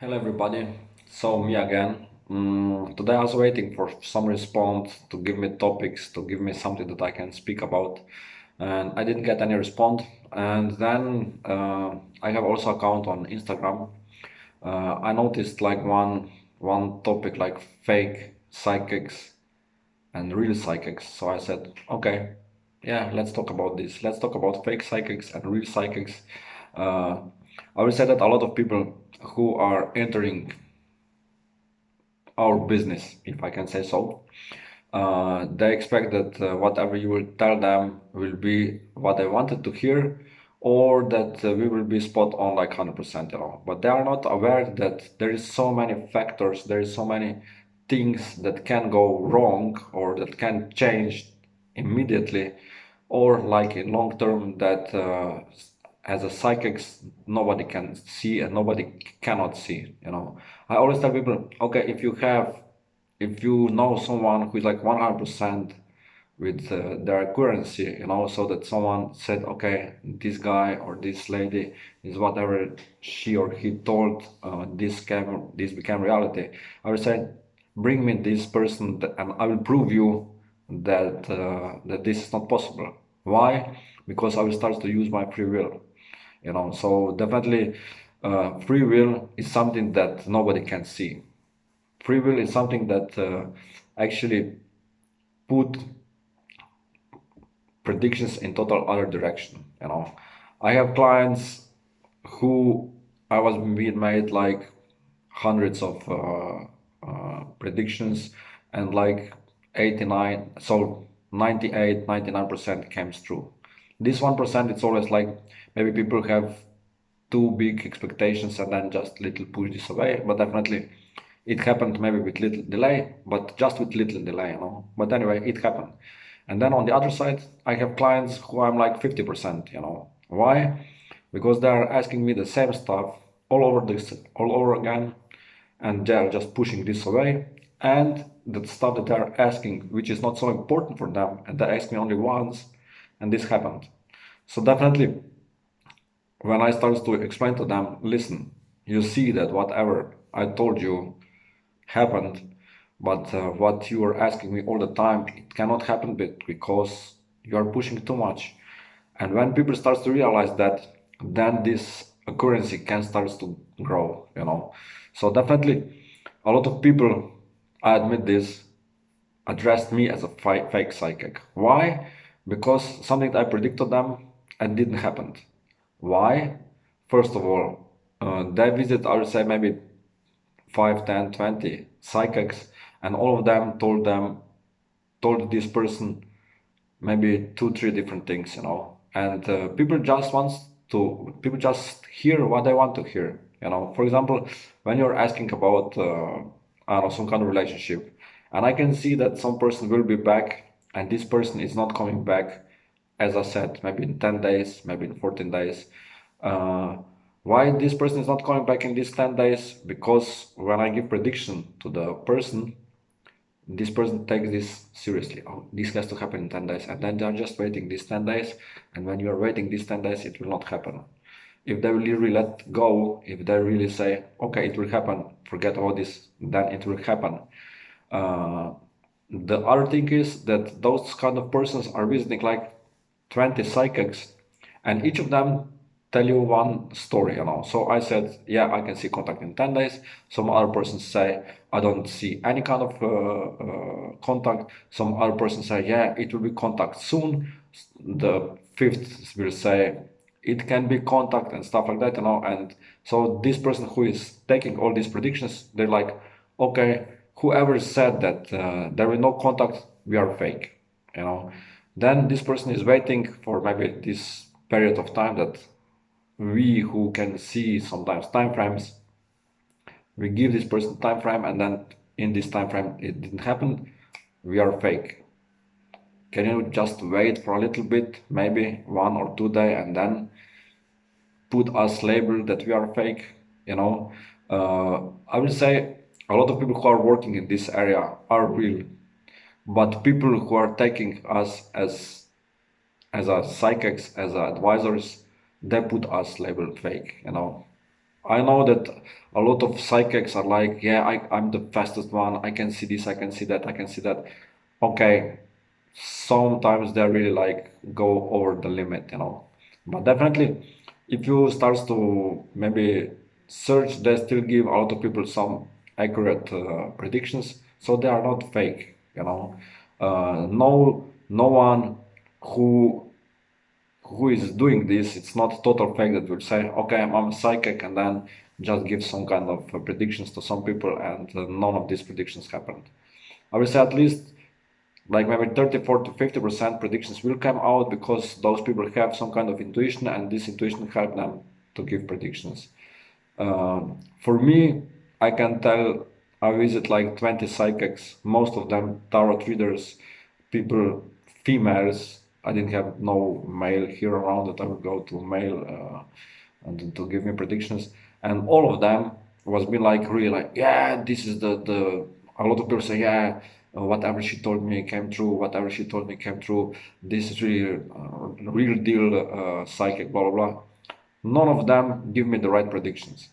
Hello everybody, so me again. Today I was waiting for some response to give me topics, to give me something that I can speak about, and I didn't get any response. And then I have also account on Instagram. I noticed like one topic like fake psychics and real psychics. So I said, okay, yeah, let's talk about this. Let's talk about fake psychics and real psychics. Uh, I will say that a lot of people who are entering our business, if I can say so. They expect that whatever you will tell them will be what they wanted to hear, or that we will be spot on like 100%, But they are not aware that there is so many factors, there is so many things that can go wrong or that can change immediately, or like in long term that as a psychics nobody can see and nobody cannot see. I always tell people, okay, if you know someone who is like 100% with their currency, so that someone said, okay, this guy or this lady is whatever she or he told, this became reality. I would say, bring me this person and I will prove you that this is not possible. Why? Because I will start to use my free will. So definitely, free will is something that nobody can see. Free will is something that actually put predictions in total other direction. I have clients who I was being made like hundreds of predictions, and like 89, so 98, 99% came true. This 1%, it's always like maybe people have too big expectations and then just little push this away, but definitely it happened maybe with little delay, but just with little delay. But anyway, it happened. And then on the other side, I have clients who I'm like 50%. Why? Because they are asking me the same stuff all over again, and they are just pushing this away. And the stuff that they are asking, which is not so important for them, and they ask me only once, and this happened. So definitely, when I started to explain to them, listen, you see that whatever I told you happened, but what you are asking me all the time, it cannot happen because you are pushing too much. And when people start to realize that, then this currency can start to grow. So definitely, a lot of people, I admit this, addressed me as a fake psychic. Why? Because something that I predicted them and didn't happen. Why? First of all, they visit, I would say, maybe 5, 10, 20 psychics, and all of them told this person maybe two, three different things. And people just hear what they want to hear. For example, when you're asking about, I don't know, some kind of relationship, and I can see that some person will be back, and this person is not coming back, as I said, maybe in 10 days, maybe in 14 days. Uh, why this person is not coming back in these 10 days? Because when I give prediction to the person, this person takes this seriously. Oh, this has to happen in 10 days. And then they're just waiting these 10 days. And when you're waiting these 10 days, it will not happen. If they really let go, if they really say, okay, it will happen, forget about this, then it will happen. Uh, the other thing is that those kind of persons are visiting like 20 psychics, and each of them tell you one story. So I said, yeah, I can see contact in 10 days. Some other persons say, I don't see any kind of contact. Some other persons say, yeah, it will be contact soon. The fifth will say, it can be contact and stuff like that. And so this person who is taking all these predictions, they're like, okay, whoever said that there will no contact, we are fake. Then this person is waiting for maybe this period of time that we who can see sometimes time frames, we give this person time frame, and then in this time frame it didn't happen, we are fake. Can you just wait for a little bit, maybe 1 or 2 days, and then put us label that we are fake? I will say a lot of people who are working in this area are real, but people who are taking us as a psychics, as a advisors, they put us labeled fake. I know that a lot of psychics are like, yeah, I'm the fastest one. I can see this, I can see that, I can see that. Okay, sometimes they really like go over the limit, you know. But definitely, if you start to maybe search, they still give a lot of people some accurate predictions, so they are not fake, you know. No one who is doing this, it's not total fake that will say, okay, I'm a psychic, and then just give some kind of predictions to some people, and none of these predictions happened. I would say at least like maybe 34 to 50% predictions will come out because those people have some kind of intuition, and this intuition help them to give predictions. For me, I can tell I visit like 20 psychics, most of them tarot readers, people, females. I didn't have no male here around that I would go to male and to give me predictions. And all of them was been like really like, yeah, this is the a lot of people say, yeah, whatever she told me came true, whatever she told me came true. This is really real deal psychic, blah blah blah. None of them give me the right predictions.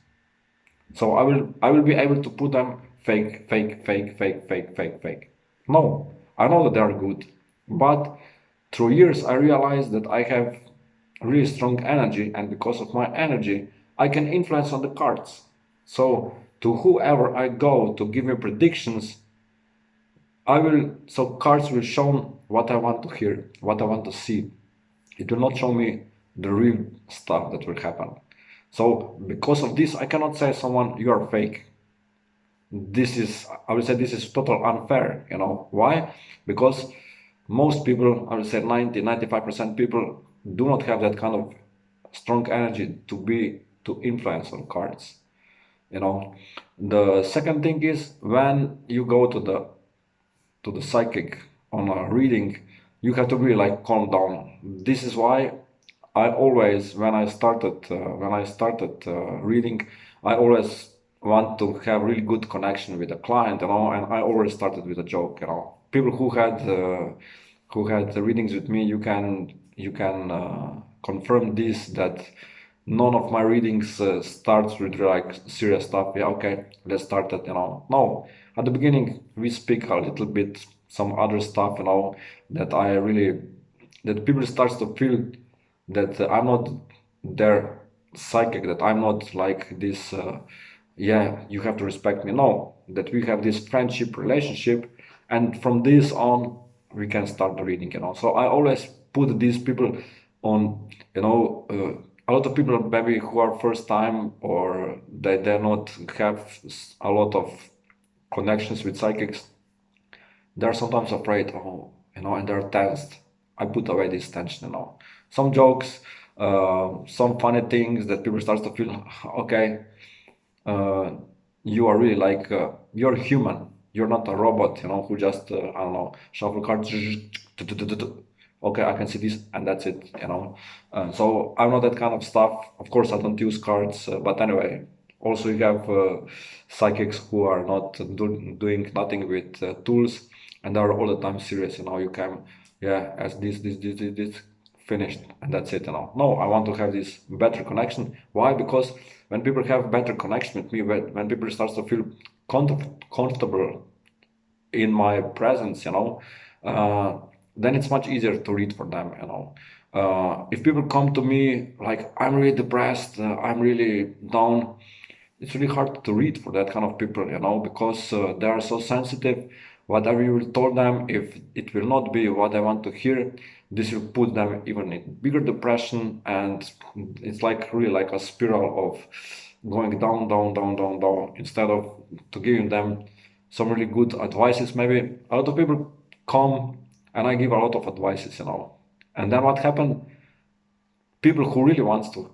So I will be able to put them fake, fake, fake, fake, fake, fake, fake. No, I know that they are good, but through years I realized that I have really strong energy, and because of my energy, I can influence on the cards. So to whoever I go to give me predictions, so cards will show what I want to hear, what I want to see. It will not show me the real stuff that will happen. So because of this, I cannot say someone you are fake. This is, I would say, this is total unfair. You know why? Because most people, I would say 90-95% people do not have that kind of strong energy to influence on cards. You know, the second thing is when you go to the psychic on a reading, you have to really like calm down. This is why I always, when I started reading, I always want to have really good connection with the client, you know, and I always started with a joke, you know. People who had the readings with me, you can confirm this that none of my readings starts with like serious stuff. Yeah, okay, let's start that. You know, no. At the beginning, we speak a little bit some other stuff. You know, that I really that people starts to feel that I'm not their psychic. That I'm not like this. Yeah, you have to respect me. No, that we have this friendship relationship, and from this on, we can start the reading. You know, so I always put these people on. You know. A lot of people maybe who are first time or they not have a lot of connections with psychics, they're sometimes afraid, oh, you know, and they're tensed. I put away this tension, you know. Some jokes, some funny things that people start to feel, okay, uh, you are really like, you're human. You're not a robot, you know, who just, I don't know, shuffle cards. Okay, I can see this, and that's it, you know. So I'm not that kind of stuff. Of course, I don't use cards, but anyway. Also, you have psychics who are not doing nothing with tools, and are all the time serious. You know, you can, yeah, as this, finished, and that's it. You know, no, I want to have this better connection. Why? Because when people have better connection with me, when people start to feel comfortable in my presence, you know, then it's much easier to read for them, you know. If people come to me like I'm really depressed, I'm really down, it's really hard to read for that kind of people, you know, because they are so sensitive. Whatever you will tell them, if it will not be what I want to hear, this will put them even in bigger depression, and it's like really like a spiral of going down, down, down, down, down. Instead of to giving them some really good advices, maybe a lot of people come and I give a lot of advices, you know, and then what happened? People who really wants to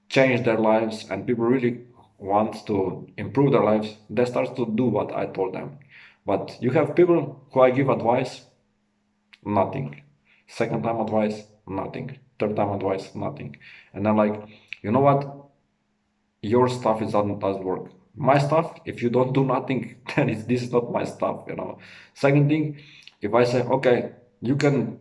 change their lives and people really want to improve their lives, they start to do what I told them. But you have people who I give advice, nothing. Second time advice, nothing. Third time advice, nothing. And I'm like, you know what? Your stuff is doesn't work. My stuff, if you don't do nothing, then this is not my stuff, you know. Second thing, if I say, okay, you can,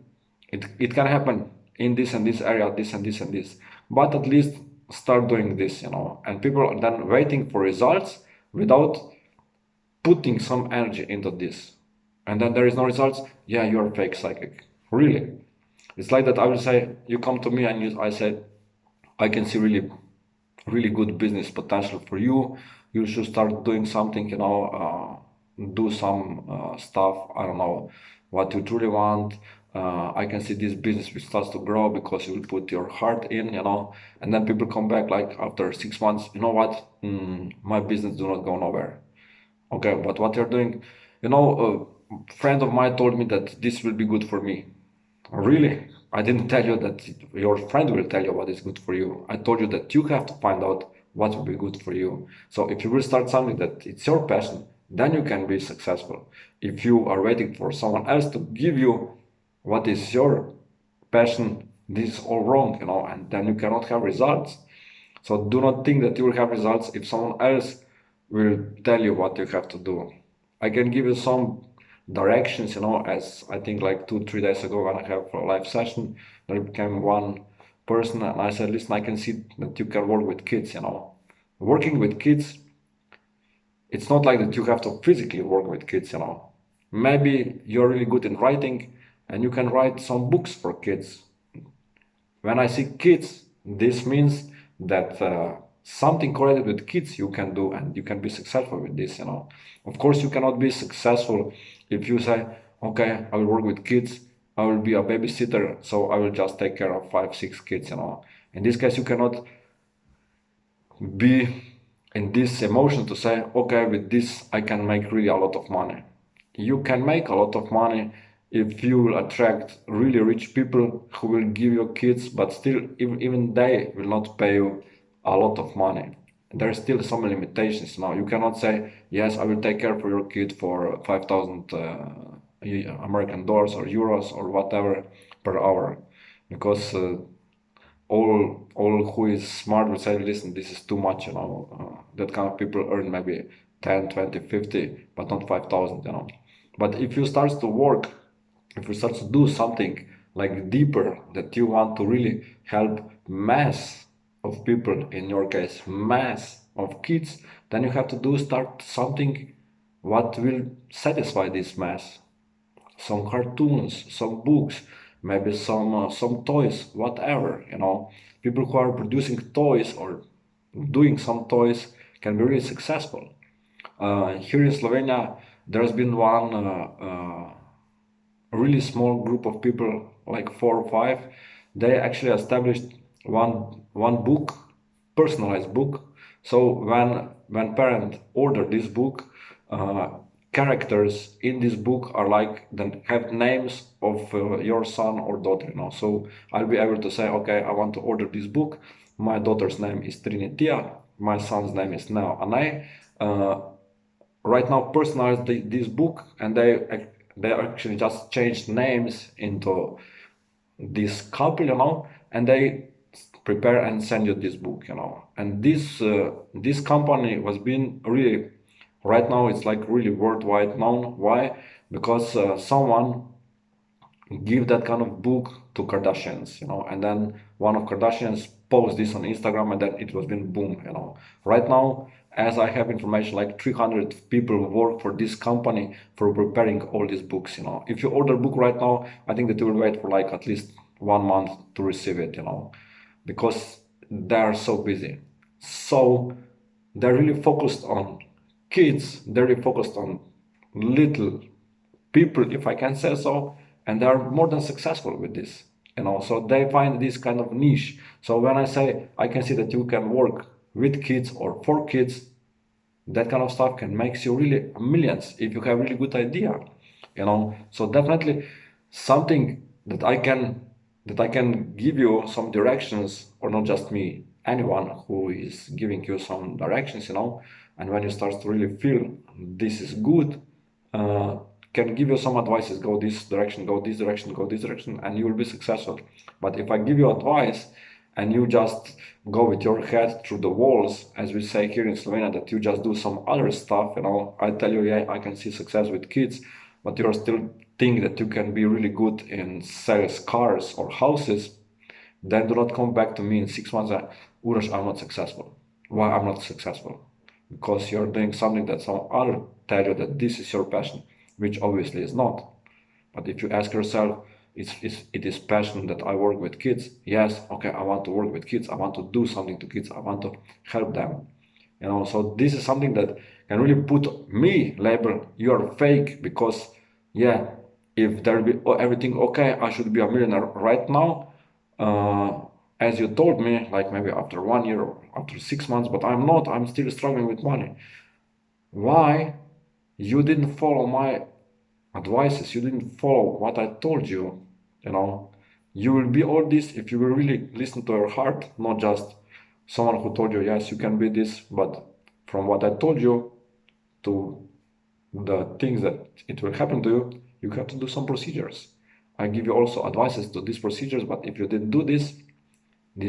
it can happen in this and this area, this and this and this, but at least start doing this, and people are then waiting for results without putting some energy into this. And then there is no results. Yeah, you're a fake psychic. Really. It's like that I will say, you come to me and I say, I can see really good business potential for you. You should start doing something, do some stuff. I don't know what you truly want. I can see this business will start to grow because you will put your heart in, and then people come back like after 6 months, you know what? My business do not go nowhere. Okay, but what you're doing, a friend of mine told me that this will be good for me. Really? I didn't tell you that your friend will tell you what is good for you. I told you that you have to find out what will be good for you. So if you will start something that it's your passion, then you can be successful. If you are waiting for someone else to give you what is your passion, this is all wrong, and then you cannot have results. So do not think that you will have results if someone else will tell you what you have to do. I can give you some directions, as I think like 2 3 days ago when I have a live session, there became one person and I said, listen, I can see that you can work with kids, Working with kids, it's not like that you have to physically work with kids, Maybe you're really good in writing and you can write some books for kids. When I see kids, this means that something correlated with kids you can do and you can be successful with this, Of course, you cannot be successful if you say, okay, I will work with kids, I will be a babysitter, so I will just take care of 5 6 kids, In this case, you cannot be in this emotion to say, okay, with this I can make really a lot of money. You can make a lot of money if you will attract really rich people who will give you kids, but still even they will not pay you a lot of money. There are still some limitations now. You cannot say, yes, I will take care for your kid for 5,000 American dollars or euros or whatever per hour, because all who is smart will say, listen, this is too much, that kind of people earn maybe 10 20 50, but not 5,000, but if you start to work, if you start to do something like deeper, that you want to really help mass of people, in your case mass of kids, then you have to start something what will satisfy this mass, some cartoons, some books, maybe some toys, whatever. People who are producing toys or doing some toys can be really successful. Here in Slovenia, there's been one really small group of people, like 4 or 5. They actually established one book, personalized book. So when parent order this book, characters in this book are like then have names of your son or daughter. So I'll be able to say, okay, I want to order this book. My daughter's name is Trinitia. My son's name is now Anay. Right now personalize this book, and they actually just changed names into this couple, and they prepare and send you this book, and this company was being really, right now it's like really worldwide known. Why? Because someone give that kind of book to Kardashians, and then one of Kardashians post this on Instagram, and then it was been boom, Right now, as I have information, like 300 people work for this company for preparing all these books, If you order a book right now, I think that you will wait for like at least 1 month to receive it, because they are so busy. So they're really focused on kids, they're really focused on little people, if I can say so, and they are more than successful with this. So they find this kind of niche. So when I say I can see that you can work with kids or for kids, that kind of stuff can make you really millions if you have really good idea. So definitely something that I can give you some directions, or not just me, anyone who is giving you some directions, and when you start to really feel this is good, can give you some advices, go this direction, go this direction, go this direction, and you will be successful. But if I give you advice and you just go with your head through the walls, as we say here in Slovenia, that you just do some other stuff, I tell you, yeah, I can see success with kids, but you're still think that you can be really good in sales cars or houses, then do not come back to me in 6 months. Urosh, I'm not successful. Why I'm not successful? Because you're doing something that some other tell you that this is your passion, which obviously is not. But if you ask yourself, it is passion that I work with kids. Yes, okay, I want to work with kids. I want to do something to kids. I want to help them. So this is something that can really put me label you're fake because yeah, if there be everything okay, I should be a millionaire right now. Uh, as you told me, like maybe after 1 year or after 6 months, but I'm not. I'm still struggling with money. Why you didn't follow my advices? You didn't follow what I told you. You know, you will be all this if you will really listen to your heart, not just someone who told you, yes, you can be this, but from what I told you to the things that it will happen to you, you have to do some procedures. I give you also advices to these procedures, but if you didn't do this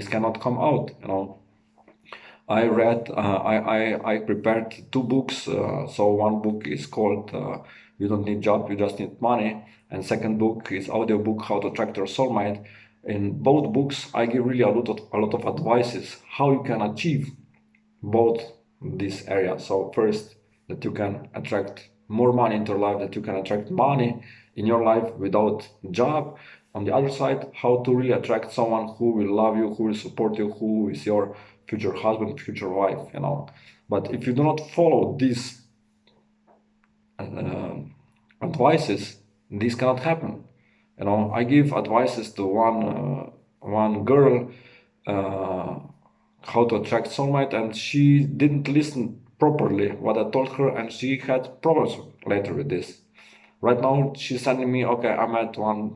cannot come out. I read, I prepared two books. So one book is called You Don't Need Job, You Just Need Money. And second book is audiobook How to Attract Your Soulmate. In both books, I give really a lot of advices how you can achieve both these areas. So first, that you can attract more money into your life, that you can attract money in your life without job. On the other side, how to really attract someone who will love you, who will support you, who is your future husband, future wife. But if you do not follow these uh, advices, this cannot happen. I give advices to one girl uh, how to attract soulmate, and she didn't listen properly what I told her, and she had problems later with this. Right now, she's sending me, okay, I met one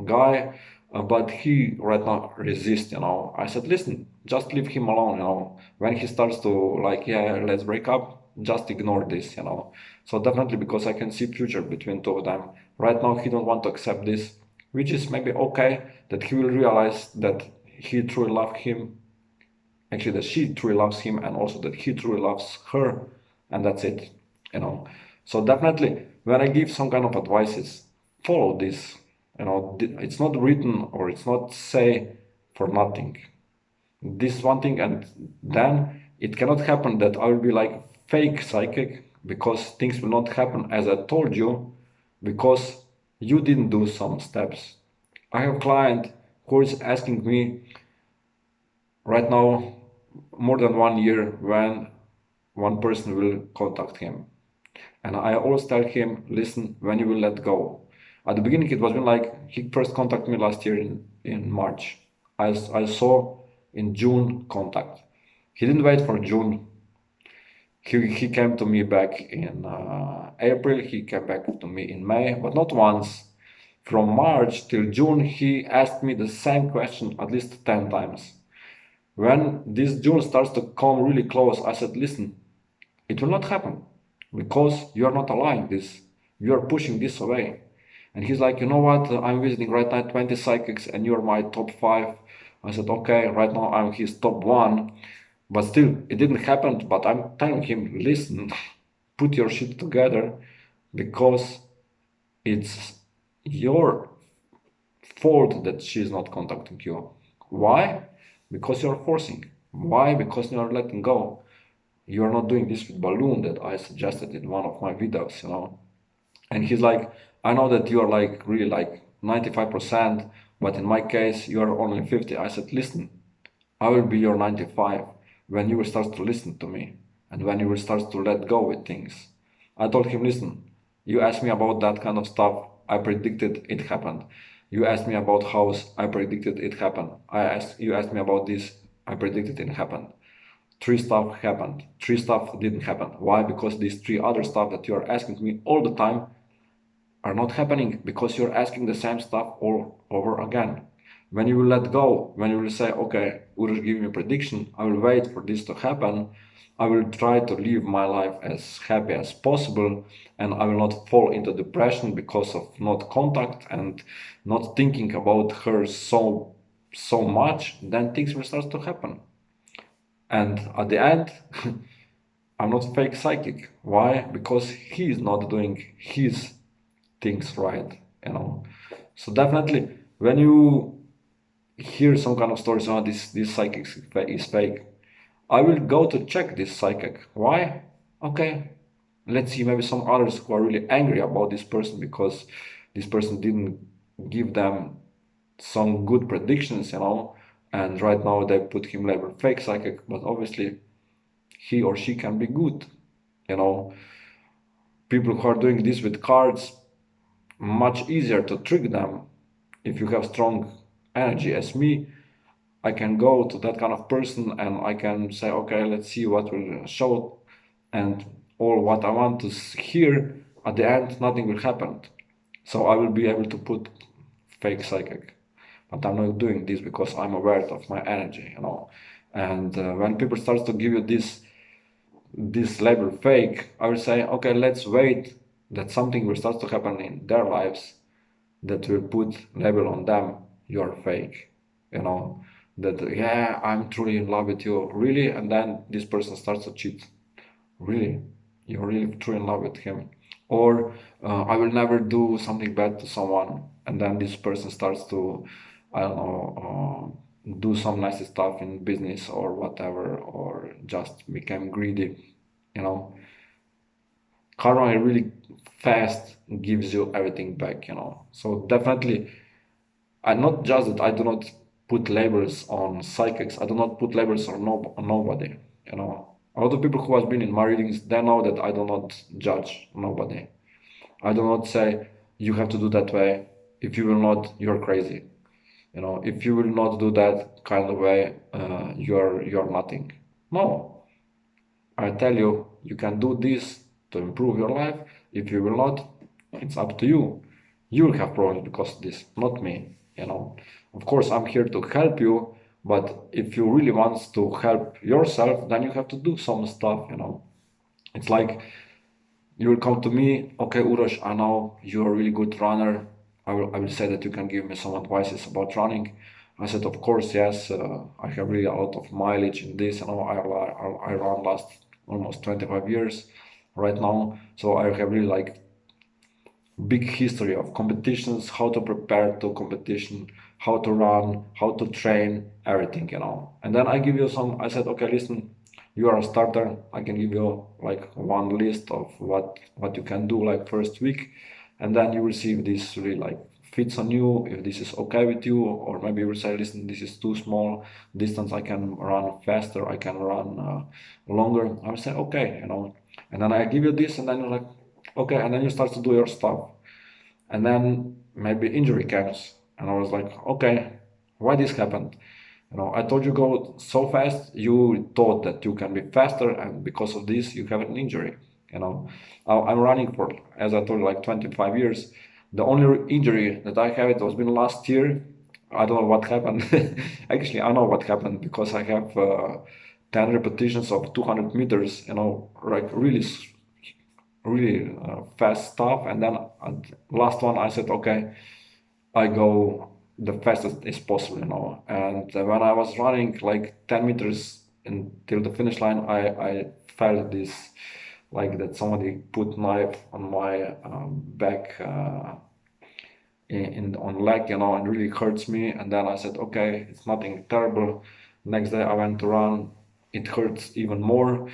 guy, but he right now resists. I said, listen, just leave him alone. When he starts to like, yeah, let's break up, just ignore this. So definitely because I can see future between two of them. Right now, he don't want to accept this, which is maybe okay, that he will realize that he truly loved him, actually that she truly loves him, and also that he truly loves her, and that's it. So definitely when I give some kind of advices, follow this. It's not written or it's not say for nothing. This one thing, and then it cannot happen that I will be like fake psychic, because things will not happen as I told you, because you didn't do some steps. I have a client who is asking me right now more than 1 year when one person will contact him. And I always tell him, listen, when you will let go. At the beginning, it was been like he first contacted me last year in March. I saw in June contact. He didn't wait for June. He came to me back in April. He came back to me in May, but not once. From March till June, he asked me the same question at least 10 times. When this June starts to come really close, I said, listen, it will not happen because you are not allowing this. You are pushing this away. And he's like, you know what? I'm visiting right now 20 psychics and you're my top five. I said, okay, right now I'm his top one. But still, it didn't happen. But I'm telling him, listen, put your shit together, because it's your fault that she's not contacting you. Why? Because you're forcing. Why? Because you're letting go. You're not doing this with balloon that I suggested in one of my videos. And he's like, I know that you're like really like 95%, but in my case, you're only 50. I said, listen, I will be your 95 when you will start to listen to me and when you will start to let go with things. I told him, listen, you asked me about that kind of stuff. I predicted it happened. You asked me about house. I predicted it happened. You asked me about this. I predicted it happened. Three stuff happened. Three stuff didn't happen. Why? Because these three other stuff that you're asking me all the time are not happening, because you're asking the same stuff all over again. When you will let go, when you will say, okay, Urush, give me a prediction, I will wait for this to happen. I will try to live my life as happy as possible, and I will not fall into depression because of not contact and not thinking about her so much. Then things will start to happen. And at the end, I'm not fake psychic. Why? Because he is not doing his things right. So definitely, when you hear some kind of stories, oh, this psychic is fake, I will go to check this psychic. Why? Okay, let's see, maybe some others who are really angry about this person because this person didn't give them some good predictions, and right now they put him label fake psychic, but obviously he or she can be good, you know. People who are doing this with cards, much easier to trick them if you have strong energy. As me, I can go to that kind of person and I can say, okay, let's see what will show, and all what I want to hear, at the end, nothing will happen. So I will be able to put fake psychic. But I'm not doing this because I'm aware of my energy. And when people start to give you this label fake, I will say, okay, let's wait that something will start to happen in their lives that will put label on them, you're fake, you know, that yeah, I'm truly in love with you, really, and then this person starts to cheat, really, you're really truly in love with him, or I will never do something bad to someone, and then this person starts to, I don't know, do some nice stuff in business or whatever, or just become greedy, you know. Karma really fast gives you everything back. So definitely, I not just that I do not put labels on psychics. I do not put labels on, no, on nobody. A lot of people who has been in my readings, they know that I do not judge nobody. I do not say you have to do that way. If you will not, you're crazy. If you will not do that kind of way, you're nothing. No, I tell you, you can do this to improve your life. If you will not, it's up to you. You will have problems because of this, not me. Of course, I'm here to help you, but if you really want to help yourself, then you have to do some stuff. It's like you will come to me, okay, Urosh, I know you're a really good runner. I will say that you can give me some advices about running. I said, of course, yes. I have really a lot of mileage in this. I run last almost 25 years right now. So I have really like big history of competitions, how to prepare to competition, how to run, how to train, everything. And then I give you some, I said, okay, listen, you are a starter. I can give you like one list of what you can do like first week, and then you will see if this really like fits on you, if this is okay with you, or maybe you will say, listen, this is too small distance. I can run faster. I can run longer. I will say, okay. And then I give you this, and then you're like, okay, and then you start to do your stuff, and then maybe injury comes, and I was like, okay, why this happened? I told you go so fast, you thought that you can be faster, and because of this you have an injury. I'm running for, as I told you, like 25 years. The only injury that I have, it was been last year. I don't know what happened. Actually, I know what happened because I have 10 repetitions of 200 meters, like really fast stuff. And then last one, I said, okay, I go the fastest is possible. And when I was running like 10 meters until the finish line, I felt this, like that somebody put knife on my back, on leg, and really hurts me. And then I said, okay, it's nothing terrible. Next day I went to run, it hurts even more.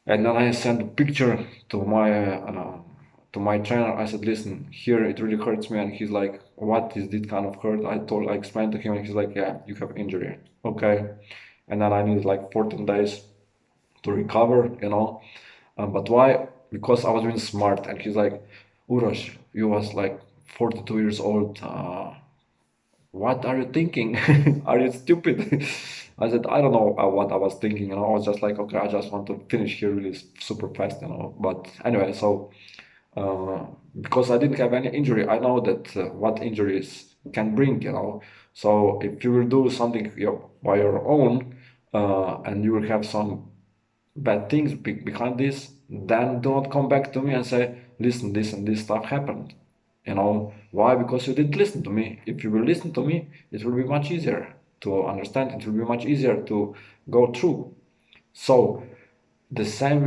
And then I sent a picture to my trainer. I said, listen, here it really hurts me. And he's like, what is this kind of hurt? I explained to him, and he's like, yeah, you have injury. Okay. And then I need like 14 days to recover. But why? Because I was being smart. And he's like, Urosh, you was like 42 years old. What are you thinking? Are you stupid? I said, I don't know what I was thinking. I was just like, okay, I just want to finish here really super fast. But anyway, so uh, because I didn't have any injury, I know that what injuries can bring. So if you will do something by your own, and you will have some bad things behind this, then do not come back to me and say, listen, this and this stuff happened. Why? Because you didn't listen to me. If you will listen to me, it will be much easier to understand. It will be much easier to go through. So the same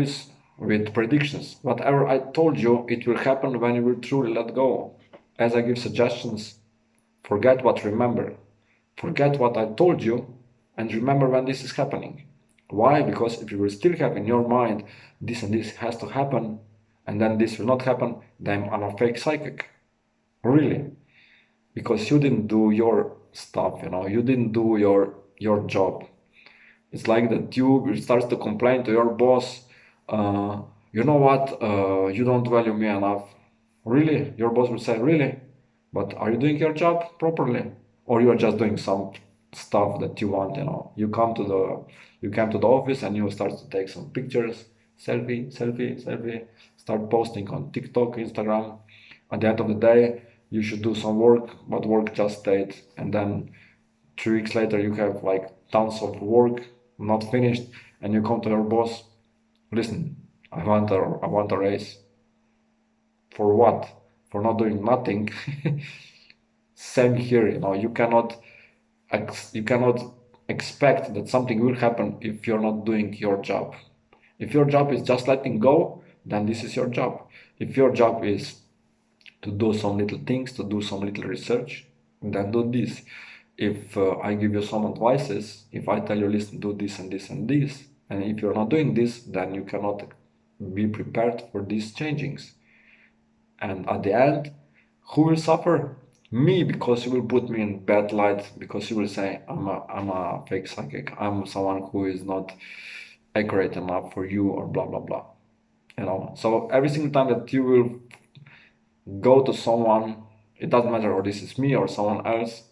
with predictions. Whatever I told you, it will happen when you will truly let go. As I give suggestions, forget what remember. Forget what I told you and remember when this is happening. Why? Because if you will still have in your mind this and this has to happen, and then this will not happen, then I'm a fake psychic. Really. Because you didn't do your stuff, you didn't do your job. It's like that you start to complain to your boss, uh, you know what, you don't value me enough. Really? Your boss will say, really? But are you doing your job properly? Or you are just doing some stuff that you want, you come to the office and you start to take some pictures, selfie, selfie, selfie, start posting on TikTok, Instagram. At the end of the day, you should do some work, but work just stayed. And then 3 weeks later, you have like tons of work not finished, and you come to your boss, listen, I want a raise. For what? For not doing nothing. Same here, you cannot expect that something will happen if you're not doing your job. If your job is just letting go, then this is your job. If your job is to do some little things, to do some little research, then do this. If I give you some advices, if I tell you, listen, do this and this and this, and if you're not doing this, then you cannot be prepared for these changings. And at the end, who will suffer? Me, because you will put me in bad light, because you will say I'm a fake psychic, I'm someone who is not accurate enough for you, or blah blah blah. So every single time that you will go to someone, it doesn't matter, or this is me or someone else,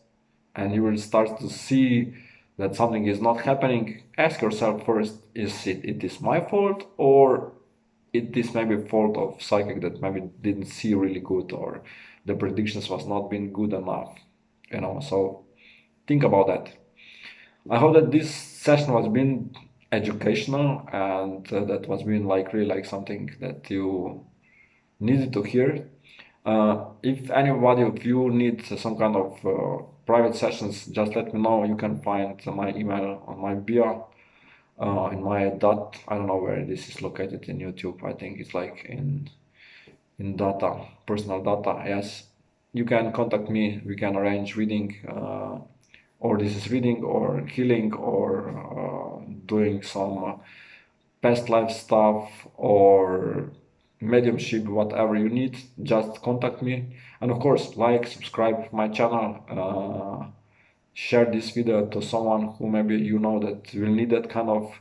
and you will start to see that something is not happening, ask yourself first, it is my fault, or it is maybe fault of psychic that maybe didn't see really good, or the predictions was not been good enough. So think about that. I hope that this session was been educational, and that was been like really like something that you needed to hear. If anybody of you needs some kind of private sessions, just let me know. You can find my email on my bio, in my dot. I don't know where this is located in YouTube. I think it's like in data, personal data. Yes, you can contact me. We can arrange reading, or this is reading, or healing, or doing some past life stuff, or mediumship, whatever you need, just contact me. And of course, like, subscribe my channel, share this video to someone who maybe that will need that kind of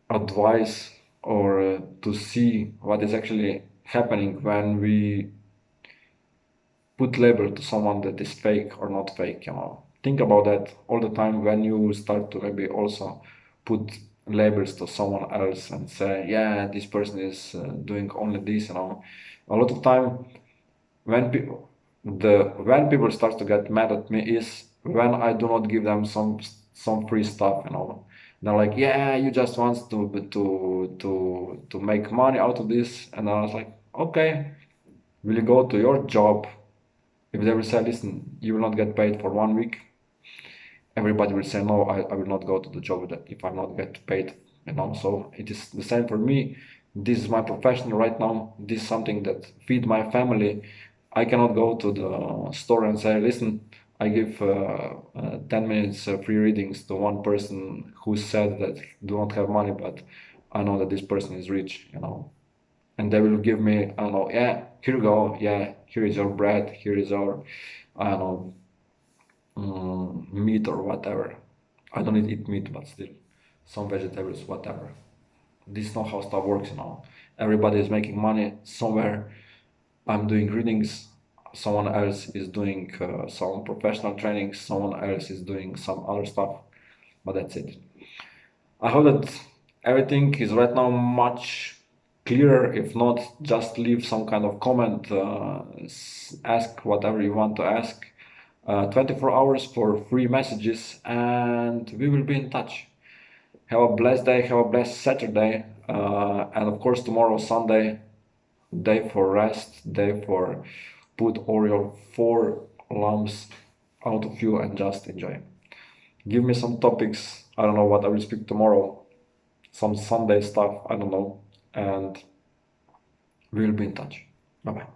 advice, or to see what is actually happening when we put label to someone that is fake or not fake. Think about that all the time when you start to maybe also put labels to someone else and say, yeah, this person is doing only this. A lot of time when people start to get mad at me is when I do not give them some free stuff. They're like, yeah, you just want to make money out of this. And I was like, okay, will you go to your job? If they will say, listen, you will not get paid for 1 week, everybody will say, no, I will not go to the job that if I'm not get paid. So it is the same for me. This is my profession right now. This is something that feed my family. I cannot go to the store and say, listen, I give 10 minutes free readings to one person who said that do not have money, but I know that this person is rich. And they will give me, I don't know, yeah, here you go, yeah, here is your bread, here is your, I don't know, meat or whatever. I don't eat meat, but still, some vegetables, whatever. This is not how stuff works. Everybody is making money somewhere. I'm doing readings, someone else is doing some professional training, someone else is doing some other stuff, but that's it. I hope that everything is right now much clearer. If not, just leave some kind of comment, ask whatever you want to ask. 24 hours for free messages, and we will be in touch. Have a blessed day, have a blessed Saturday, and of course, tomorrow, Sunday, day for rest, day for put all your 4 lumps out of you and just enjoy. Give me some topics. I don't know what I will speak tomorrow. Some Sunday stuff. I don't know. And we'll be in touch. Bye bye.